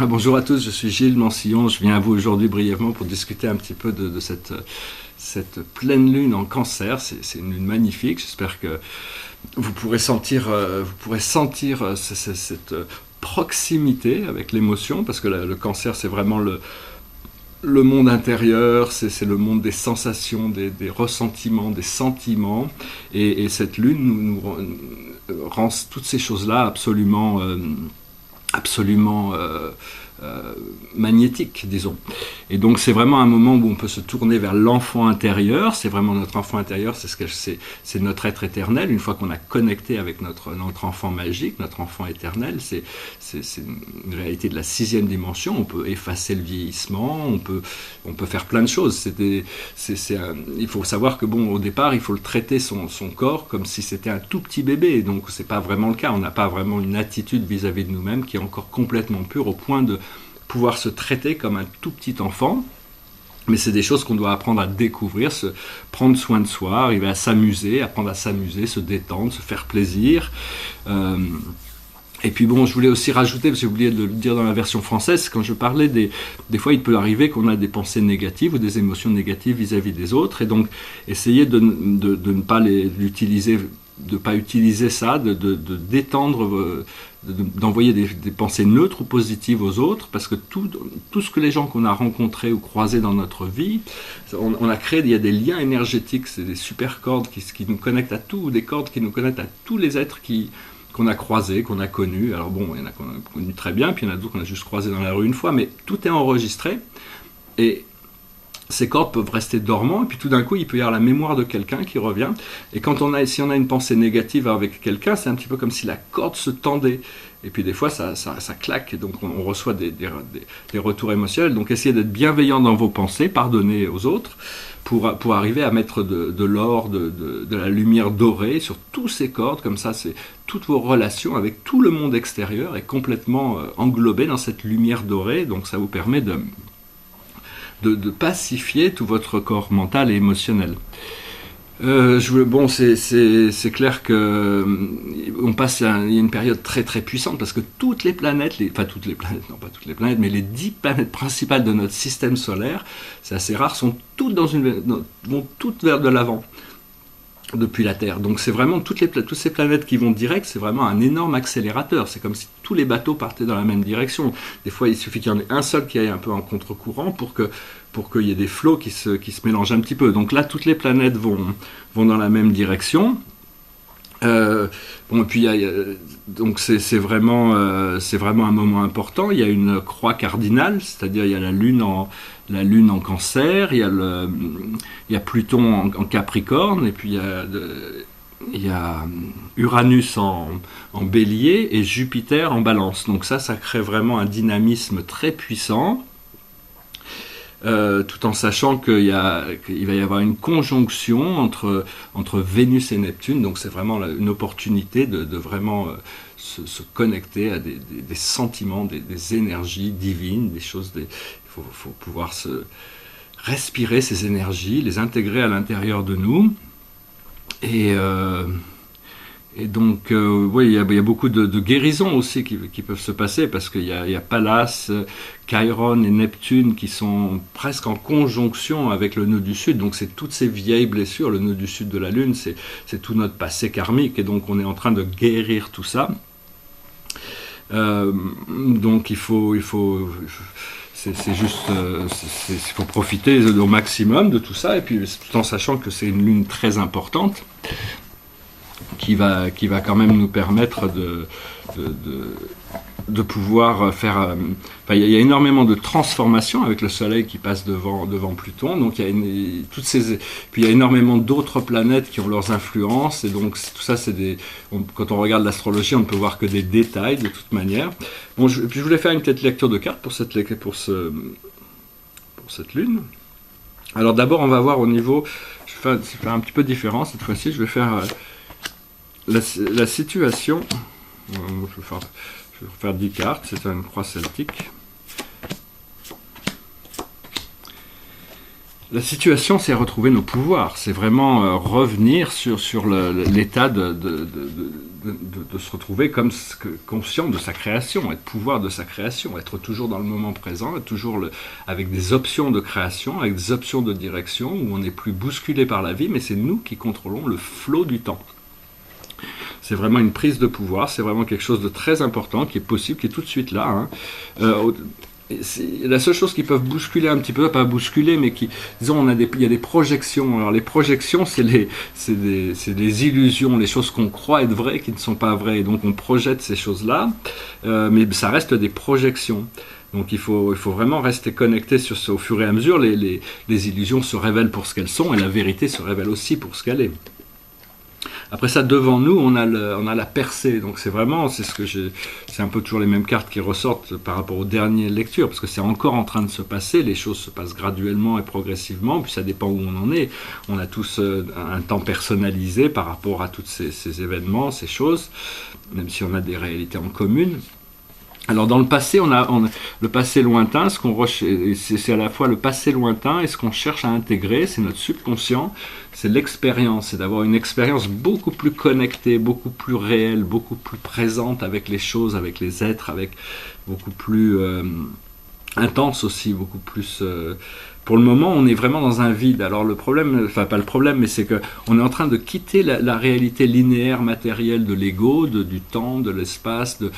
Bonjour à tous, je suis Gilles Mansillon. Je viens à vous aujourd'hui brièvement pour discuter un petit peu de cette pleine lune en Cancer. C'est une lune magnifique. J'espère que vous pourrez sentir cette proximité avec l'émotion, parce que le Cancer, c'est vraiment le monde intérieur, c'est le monde des sensations, des ressentiments, des sentiments. Et cette lune nous rend toutes ces choses-là absolument magnétique, disons. Et donc c'est vraiment un moment où on peut se tourner vers l'enfant intérieur. C'est vraiment notre enfant intérieur, c'est notre être éternel. Une fois qu'on a connecté avec notre enfant magique, notre enfant éternel, c'est une réalité de la 6e dimension. On peut effacer le vieillissement, on peut faire plein de choses. Il faut savoir que au départ, il faut le traiter son corps comme si c'était un tout petit bébé. Donc c'est pas vraiment le cas. On n'a pas vraiment une attitude vis-à-vis de nous-mêmes qui est encore complètement pure au point de pouvoir se traiter comme un tout petit enfant. Mais c'est des choses qu'on doit apprendre à découvrir, prendre soin de soi, arriver à s'amuser, apprendre à s'amuser, se détendre, se faire plaisir. Et puis je voulais aussi rajouter, parce que j'ai oublié de le dire dans la version française, quand je parlais des fois, il peut arriver qu'on a des pensées négatives ou des émotions négatives vis-à-vis des autres, et donc essayer de ne pas l'utiliser, de ne pas utiliser ça, de détendre, d'envoyer des pensées neutres ou positives aux autres, parce que tout ce que les gens qu'on a rencontrés ou croisés dans notre vie, on a créé, il y a des liens énergétiques, c'est des super cordes qui nous connectent à tout, des cordes qui nous connectent à tous les êtres qu'on a croisés, qu'on a connus. Alors il y en a qu'on a connus très bien, puis il y en a d'autres qu'on a juste croisés dans la rue une fois, mais tout est enregistré, et ces cordes peuvent rester dormants, et puis tout d'un coup, il peut y avoir la mémoire de quelqu'un qui revient. Et si on a une pensée négative avec quelqu'un, c'est un petit peu comme si la corde se tendait. Et puis des fois, ça claque, et donc on reçoit des retours émotionnels. Donc essayez d'être bienveillant dans vos pensées, pardonnez aux autres, pour arriver à mettre de l'or, de la lumière dorée sur tous ces cordes. Comme ça, toutes vos relations avec tout le monde extérieur est complètement englobée dans cette lumière dorée. Donc ça vous permet de pacifier tout votre corps mental et émotionnel. C'est clair que il y a une période très très puissante, parce que toutes les planètes, mais les 10 planètes principales de notre système solaire, c'est assez rare, sont toutes vont toutes vers de l'avant depuis la Terre. Donc c'est vraiment toutes ces planètes qui vont direct, c'est vraiment un énorme accélérateur. C'est comme si tous les bateaux partaient dans la même direction. Des fois, il suffit qu'il y en ait un seul qui aille un peu en contre-courant pour qu'il y ait des flots qui se mélangent un petit peu. Donc là, toutes les planètes vont dans la même direction. Et puis donc c'est vraiment un moment important. Il y a une croix cardinale, c'est-à-dire il y a la lune en Cancer, il y a Pluton en Capricorne, et puis il y a Uranus en Bélier et Jupiter en Balance. Donc ça crée vraiment un dynamisme très puissant. Tout en sachant qu'il va y avoir une conjonction entre Vénus et Neptune, donc c'est vraiment une opportunité de vraiment se connecter à des sentiments, des énergies divines, des choses. Il faut pouvoir respirer ces énergies, les intégrer à l'intérieur de nous. Et donc, il y a beaucoup de guérisons aussi qui peuvent se passer, parce qu'il y a Pallas, Chiron et Neptune qui sont presque en conjonction avec le nœud du Sud. Donc c'est toutes ces vieilles blessures. Le nœud du Sud de la Lune, c'est tout notre passé karmique, et donc on est en train de guérir tout ça. Donc il faut profiter au maximum de tout ça, et puis tout en sachant que c'est une lune très importante, qui va quand même nous permettre de pouvoir faire... il y a énormément de transformations avec le Soleil qui passe devant Pluton, donc puis il y a énormément d'autres planètes qui ont leurs influences, et donc tout ça, quand on regarde l'astrologie, on ne peut voir que des détails de toute manière. Je voulais faire une petite lecture de cartes pour cette lune. Alors d'abord, on va voir au niveau... Je vais faire un petit peu différent cette fois-ci, je vais faire... La situation, je vais faire 10 cartes, c'est une croix celtique. La situation, c'est retrouver nos pouvoirs. C'est vraiment revenir sur l'état de se retrouver comme conscient de sa création, être pouvoir de sa création, être toujours dans le moment présent, être toujours avec des options de création, avec des options de direction, où on n'est plus bousculé par la vie, mais c'est nous qui contrôlons le flot du temps. C'est vraiment une prise de pouvoir, c'est vraiment quelque chose de très important qui est possible, qui est tout de suite là. La seule chose qui peuvent bousculer un petit peu, pas bousculer, mais qui, disons, il y a des projections. Alors les projections, c'est des illusions, les choses qu'on croit être vraies qui ne sont pas vraies. Et donc on projette ces choses-là, mais ça reste des projections. Donc il faut vraiment rester connecté sur ça. Au fur et à mesure, les illusions se révèlent pour ce qu'elles sont et la vérité se révèle aussi pour ce qu'elle est. Après ça, devant nous, on a la percée. Donc c'est un peu toujours les mêmes cartes qui ressortent par rapport aux dernières lectures, parce que c'est encore en train de se passer. Les choses se passent graduellement et progressivement, puis ça dépend où on en est. On a tous un temps personnalisé par rapport à tous ces événements, ces choses, même si on a des réalités en commune. Alors dans le passé, on a le passé lointain, c'est à la fois le passé lointain et ce qu'on cherche à intégrer, c'est notre subconscient, c'est l'expérience, c'est d'avoir une expérience beaucoup plus connectée, beaucoup plus réelle, beaucoup plus présente avec les choses, avec les êtres, avec beaucoup plus intense aussi, beaucoup plus... Pour le moment, on est vraiment dans un vide. Alors le problème, enfin pas le problème, mais c'est qu'on est en train de quitter la réalité linéaire matérielle de l'ego, du temps, de l'espace, de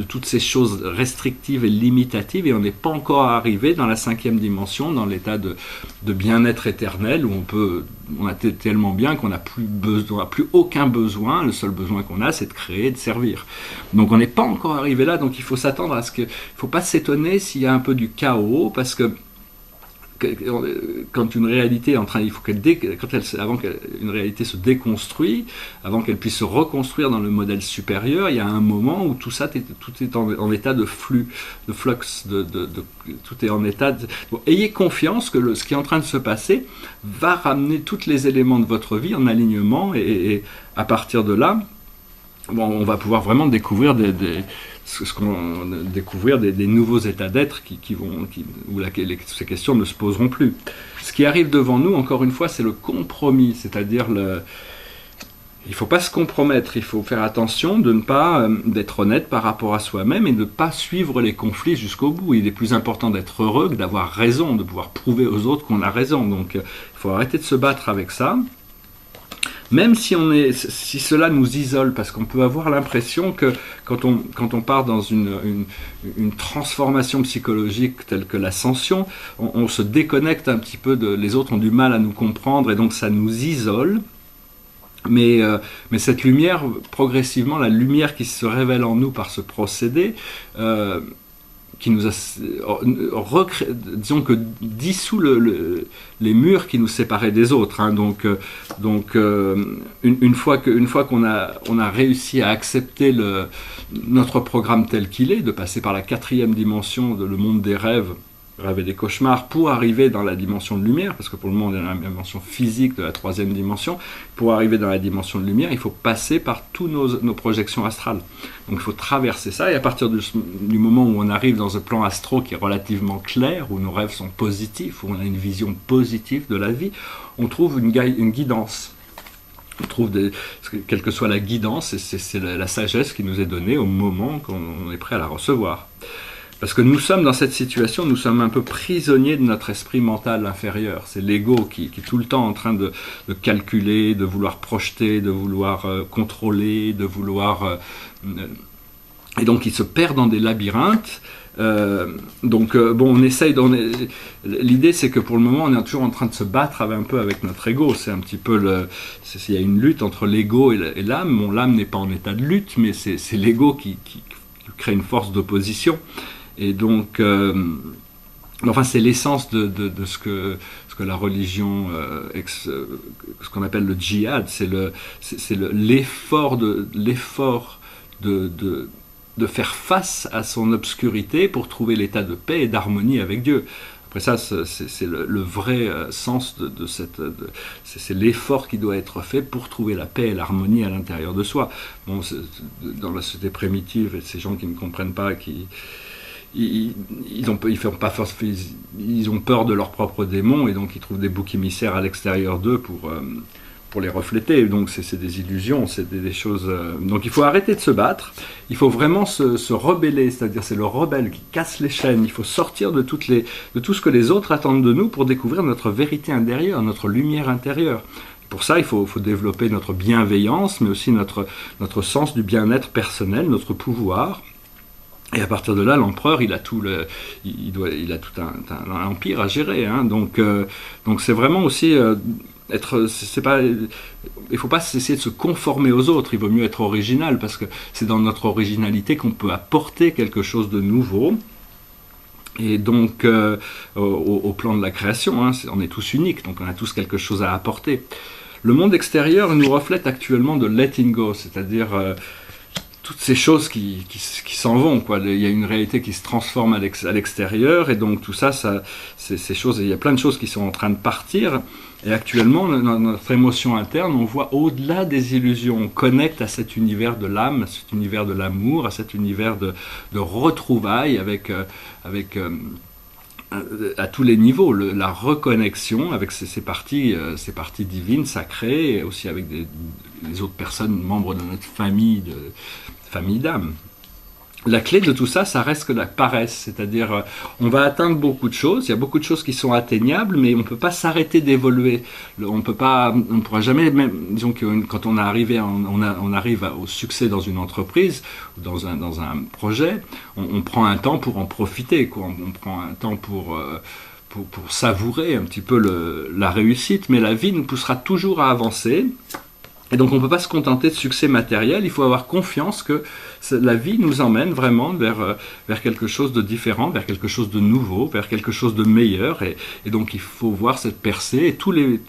toutes ces choses restrictives et limitatives, et on n'est pas encore arrivé dans la 5e dimension, dans l'état de bien-être éternel, où on a tellement bien qu'on n'a plus aucun besoin. Le seul besoin qu'on a, c'est de créer, de servir. Donc on n'est pas encore arrivé là, donc il faut s'attendre à ce que... Il ne faut pas s'étonner s'il y a un peu du chaos, parce que quand une réalité est en train, il faut avant qu'une réalité se déconstruit, avant qu'elle puisse se reconstruire dans le modèle supérieur, il y a un moment où tout est en état de flux, de flux, tout est en état de... Bon, ayez confiance que ce qui est en train de se passer va ramener tous les éléments de votre vie en alignement, et à partir de là, on va pouvoir vraiment découvrir des nouveaux états d'être où ces questions ne se poseront plus. Ce qui arrive devant nous, encore une fois, c'est le compromis, c'est-à-dire il ne faut pas se compromettre, il faut faire attention d'être honnête par rapport à soi-même et de ne pas suivre les conflits jusqu'au bout. Il est plus important d'être heureux que d'avoir raison, de pouvoir prouver aux autres qu'on a raison. Donc il faut arrêter de se battre avec ça. Même si cela nous isole, parce qu'on peut avoir l'impression que quand on part dans une transformation psychologique telle que l'ascension, on se déconnecte un petit peu les autres ont du mal à nous comprendre et donc ça nous isole. Mais cette lumière, progressivement, la lumière qui se révèle en nous par ce procédé, qui nous a, disons que dissout les murs qui nous séparaient des autres. Hein. Donc, une fois qu'on a réussi à accepter notre programme tel qu'il est, de passer par la 4e dimension, le monde des rêves et des cauchemars, pour arriver dans la dimension de lumière, parce que pour le moment on est dans la dimension physique de la 3e dimension, pour arriver dans la dimension de lumière, il faut passer par toutes nos projections astrales. Donc il faut traverser ça, et à partir du moment où on arrive dans un plan astro qui est relativement clair, où nos rêves sont positifs, où on a une vision positive de la vie, on trouve une guidance. On trouve quelle que soit la guidance, c'est la sagesse qui nous est donnée au moment qu'on est prêt à la recevoir. Parce que nous sommes dans cette situation, nous sommes un peu prisonniers de notre esprit mental inférieur. C'est l'ego qui est tout le temps en train de calculer, de vouloir projeter, de vouloir contrôler, de vouloir... et donc il se perd dans des labyrinthes. On essaye... L'idée, c'est que pour le moment, on est toujours en train de se battre un peu avec notre ego. C'est un petit peu il y a une lutte entre l'ego et l'âme. L'âme n'est pas en état de lutte, mais c'est l'ego qui crée une force d'opposition. Et donc, c'est l'essence de ce que la religion, ce qu'on appelle le djihad, c'est l'effort de faire face à son obscurité pour trouver l'état de paix et d'harmonie avec Dieu. Après ça, c'est le vrai sens c'est l'effort qui doit être fait pour trouver la paix et l'harmonie à l'intérieur de soi. Bon, dans la société primitive, et ces gens qui ne comprennent pas, ils ont peur de leurs propres démons et donc ils trouvent des boucs émissaires à l'extérieur d'eux pour les refléter. Donc c'est des illusions, c'est des choses. Donc il faut arrêter de se battre. Il faut vraiment se rebeller, c'est-à-dire c'est le rebelle qui casse les chaînes. Il faut sortir de tout ce que les autres attendent de nous pour découvrir notre vérité intérieure, notre lumière intérieure. Pour ça, il faut développer notre bienveillance, mais aussi notre sens du bien-être personnel, notre pouvoir. Et à partir de là, l'empereur, il a tout un empire à gérer. Hein. Donc c'est vraiment aussi il ne faut pas essayer de se conformer aux autres. Il vaut mieux être original parce que c'est dans notre originalité qu'on peut apporter quelque chose de nouveau. Et donc, au plan de la création, hein, on est tous uniques, donc on a tous quelque chose à apporter. Le monde extérieur nous reflète actuellement de letting go, c'est-à-dire toutes ces choses qui s'en vont, quoi. Il y a une réalité qui se transforme à l'extérieur, et donc tout ça, ces choses, il y a plein de choses qui sont en train de partir. Et actuellement, notre émotion interne, on voit au-delà des illusions, on connecte à cet univers de l'âme, à cet univers de l'amour, à cet univers de retrouvailles à tous les niveaux, la reconnexion avec ces parties divines, sacrées, et aussi avec les autres personnes, membres de notre famille d'âme. La clé de tout ça, ça reste que la paresse, c'est-à-dire on va atteindre beaucoup de choses, il y a beaucoup de choses qui sont atteignables, mais on ne peut pas s'arrêter d'évoluer. On ne pourra jamais, même, disons que quand on arrive au succès dans une entreprise ou dans un projet, on prend un temps pour en profiter, quoi. On prend un temps pour savourer un petit peu la réussite, mais la vie nous poussera toujours à avancer. Et donc on ne peut pas se contenter de succès matériel, il faut avoir confiance que la vie nous emmène vraiment vers quelque chose de différent, vers quelque chose de nouveau, vers quelque chose de meilleur. Et donc il faut voir cette percée, et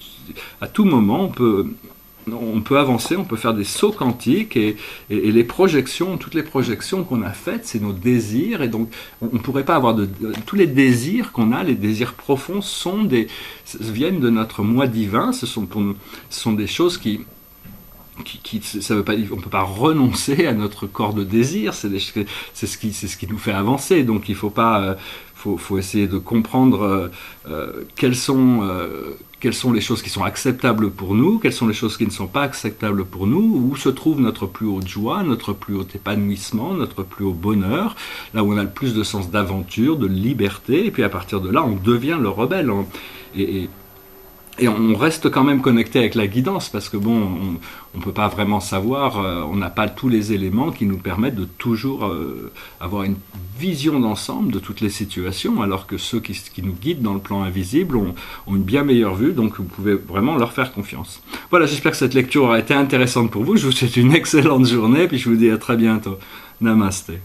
à tout moment on peut avancer, on peut faire des sauts quantiques, et les projections, toutes les projections qu'on a faites, c'est nos désirs, et donc on ne pourrait pas avoir tous les désirs qu'on a, les désirs profonds viennent de notre moi divin, ce sont des choses ça veut pas dire, on peut pas renoncer à notre corps de désir, c'est ce qui nous fait avancer. Donc il faut essayer de comprendre quelles sont les choses qui sont acceptables pour nous, quelles sont les choses qui ne sont pas acceptables pour nous, où se trouve notre plus haute joie, notre plus haut épanouissement, notre plus haut bonheur, là où on a le plus de sens d'aventure, de liberté, et puis à partir de là on devient le rebelle. Et on reste quand même connecté avec la guidance, parce que bon, on ne peut pas vraiment savoir, on n'a pas tous les éléments qui nous permettent de toujours avoir une vision d'ensemble de toutes les situations, alors que ceux qui nous guident dans le plan invisible ont une bien meilleure vue, donc vous pouvez vraiment leur faire confiance. Voilà, j'espère que cette lecture aura été intéressante pour vous, je vous souhaite une excellente journée, puis je vous dis à très bientôt. Namasté.